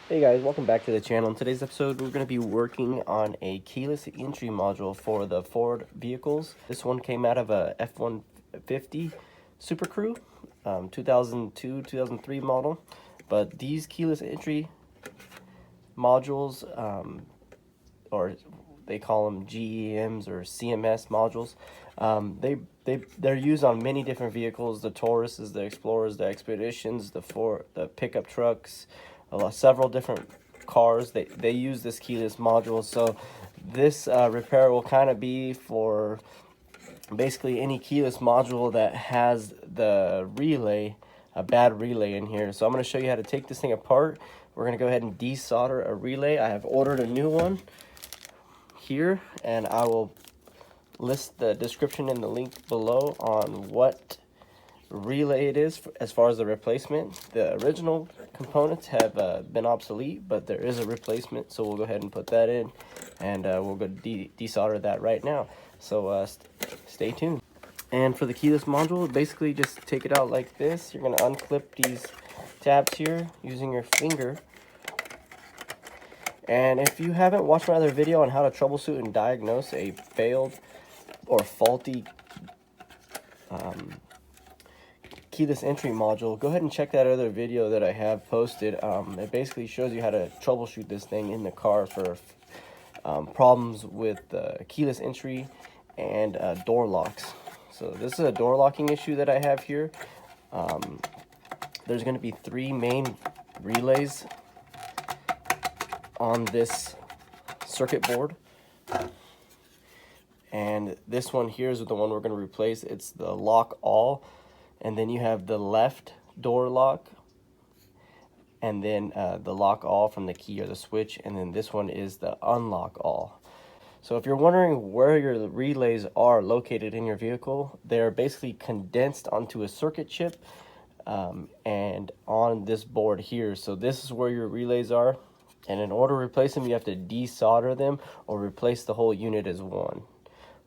Hey guys, welcome back to the channel. In today's episode, we're going to be working on a keyless entry module for the Ford vehicles. This one came out of a F-150 Super Crew, 2002-2003 model. But these keyless entry modules, or they call them GEMs or CMS modules, they're used on many different vehicles: the Tauruses, the Explorers, the Expeditions, the pickup trucks, several different cars. They use this keyless module. So this repair will kind of be for basically any keyless module that has the relay, a bad relay in here. So I'm going to show you how to take this thing apart. We're going to go ahead and desolder a relay. I have ordered a new one here, and I will list the description in the link below on what relay it is as far as the replacement. The original components have been obsolete, but there is a replacement, so we'll go ahead and put that in, and we'll go desolder that right now. So stay tuned. And for the keyless module, basically just take it out like this. You're going to unclip these tabs here using your finger. And if you haven't watched my other video on how to troubleshoot and diagnose a failed or faulty keyless entry module, go ahead and check that other video that I have posted. It basically shows you how to troubleshoot this thing in the car for problems with keyless entry and door locks. So this is a door locking issue that I have here. There's going to be 3 main relays on this circuit board, and this one here is the one we're going to replace. It's the lock all, and then you have the left door lock, and then the lock all from the key or the switch, and then this one is the unlock all. So if you're wondering where your relays are located in your vehicle, they're basically condensed onto a circuit chip and on this board here. So this is where your relays are. And in order to replace them, you have to desolder them or replace the whole unit as one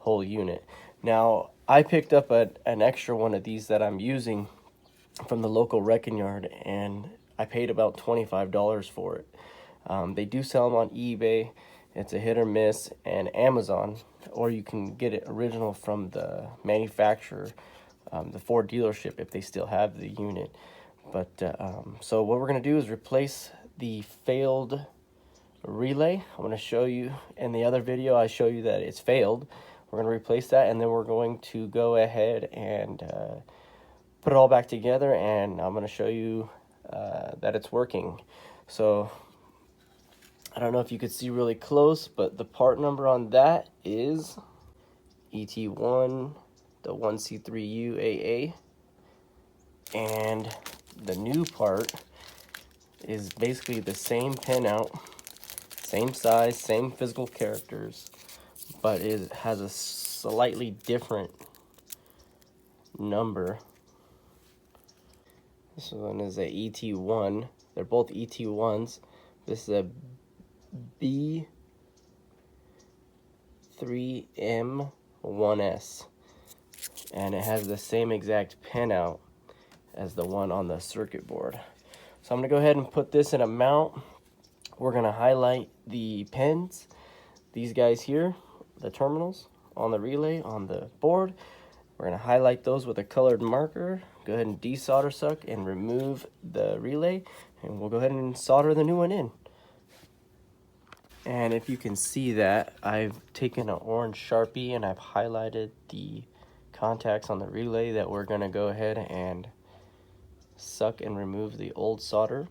whole unit. Now, I picked up an extra one of these that I'm using from the local wrecking yard, and I paid about $25 for it. They do sell them on eBay. It's a hit or miss, and Amazon, or you can get it original from the manufacturer, the Ford dealership, if they still have the unit. But so what we're going to do is replace the failed relay. I'm going to show you in the other video, I show you that it's failed. We're going to replace that, and then we're going to go ahead and put it all back together, and I'm going to show you that it's working. So I don't know if you could see really close, but the part number on that is ET1-1C3U-AA, and the new part is basically the same pinout, same size, same physical characters, but it has a slightly different number. This one is a ET1. They're both ET1s. This is a B3M1S, and it has the same exact pinout as the one on the circuit board. So I'm going to go ahead and put this in a mount. We're going to highlight the pins, these guys here, the terminals on the relay on the board. We're going to highlight those with a colored marker. Go ahead and desolder suck and remove the relay, and we'll go ahead and solder the new one in. And if you can see that, I've taken an orange Sharpie and I've highlighted the contacts on the relay that we're going to go ahead and suck and remove the old solder.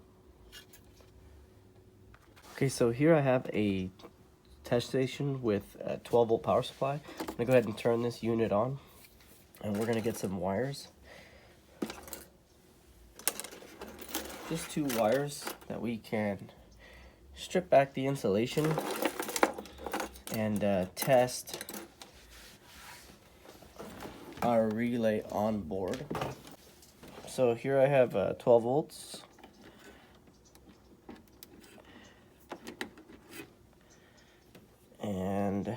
Okay, so here I have a test station with a 12-volt power supply. I'm going to go ahead and turn this unit on, and we're going to get some wires. Just 2 wires that we can strip back the insulation and test our relay on board. So here I have 12 volts. And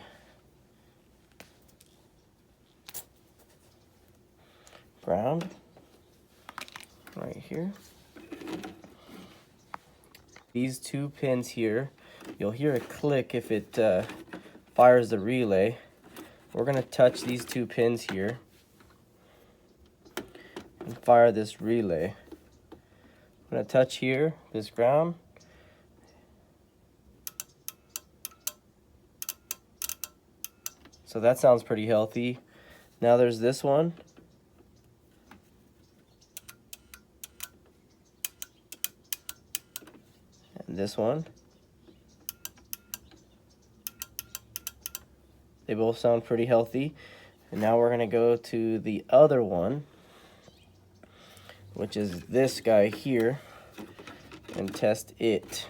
ground right here. These two pins here, you'll hear a click if it fires the relay. We're going to touch these two pins here and fire this relay. I'm going to touch here, this ground. So that sounds pretty healthy. Now there's this one. And this one. They both sound pretty healthy. And now we're gonna go to the other one, which is this guy here, and test it.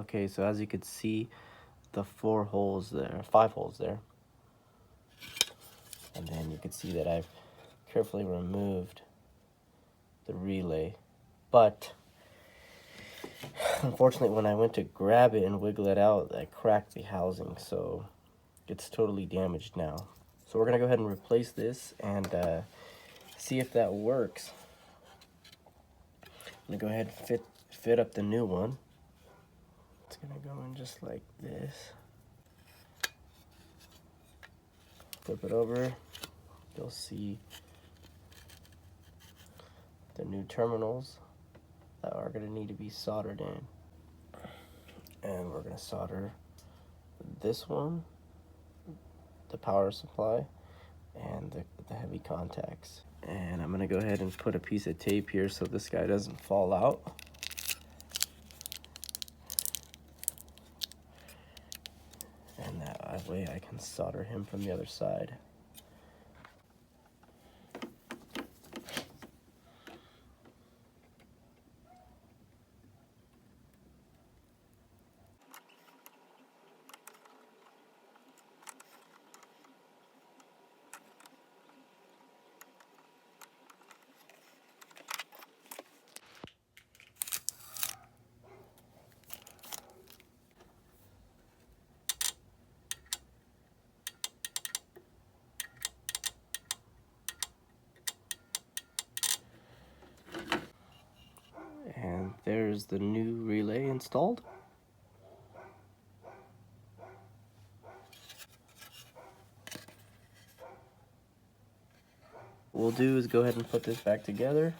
Okay, so as you can see, the 4 holes there, 5 holes there. And then you can see that I've carefully removed the relay. But unfortunately, when I went to grab it and wiggle it out, I cracked the housing, so it's totally damaged now. So we're gonna go ahead and replace this and see if that works. I'm gonna go ahead and fit up the new one. It's gonna go in just like this. Flip it over. You'll see the new terminals that are gonna need to be soldered in. And we're gonna solder this one, the power supply, and the heavy contacts. And I'm gonna go ahead and put a piece of tape here so this guy doesn't fall out. And that way I can solder him from the other side. And there's the new relay installed. What we'll do is go ahead and put this back together.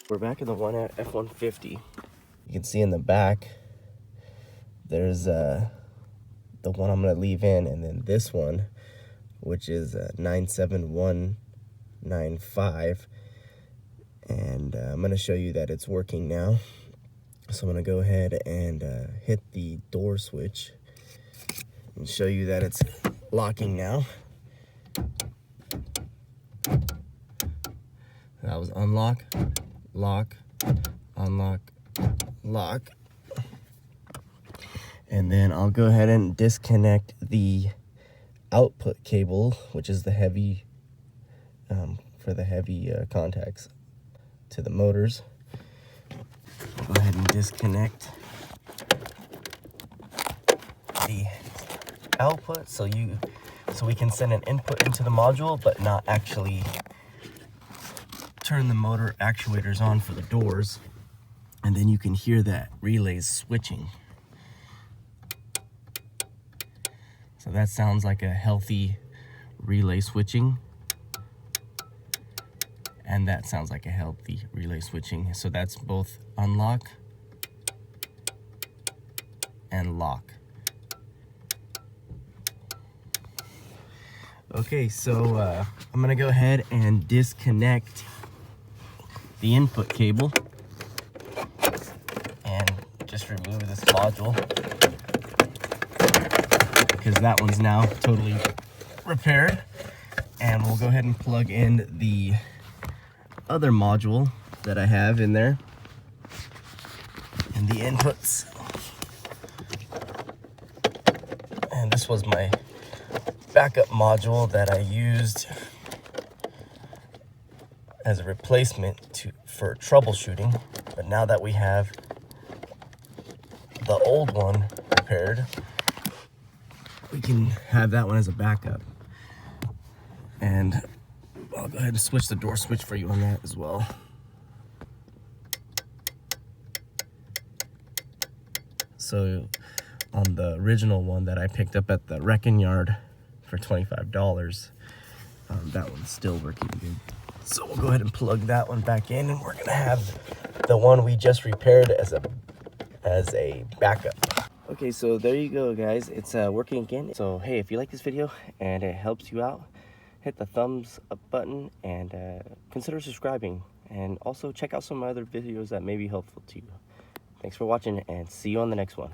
We're back in the F-150. You can see in the back, there's the one I'm gonna leave in, and then this one, which is 97195. And I'm gonna show you that it's working now. So I'm gonna go ahead and hit the door switch and show you that it's locking now. That was unlock, lock, unlock, lock. And then I'll go ahead and disconnect the output cable, which is the heavy, for the heavy contacts to the motors. I'll go ahead and disconnect the output, so we can send an input into the module, but not actually turn the motor actuators on for the doors. And then you can hear that relays switching. So that sounds like a healthy relay switching. And that sounds like a healthy relay switching. So that's both unlock and lock. Okay, so I'm gonna go ahead and disconnect the input cable and just remove this module, because that one's now totally repaired. And we'll go ahead and plug in the other module that I have in there and the inputs. And this was my backup module that I used as a replacement for troubleshooting. But now that we have the old one repaired, we can have that one as a backup. And I'll go ahead and switch the door switch for you on that as well. So on the original one that I picked up at the wrecking yard for $25, that one's still working good. So we'll go ahead and plug that one back in, and we're gonna have the one we just repaired as a backup. Okay, so there you go, guys. It's working again. So hey, if you like this video and it helps you out, hit the thumbs up button and consider subscribing. And also check out some other videos that may be helpful to you. Thanks for watching, and see you on the next one.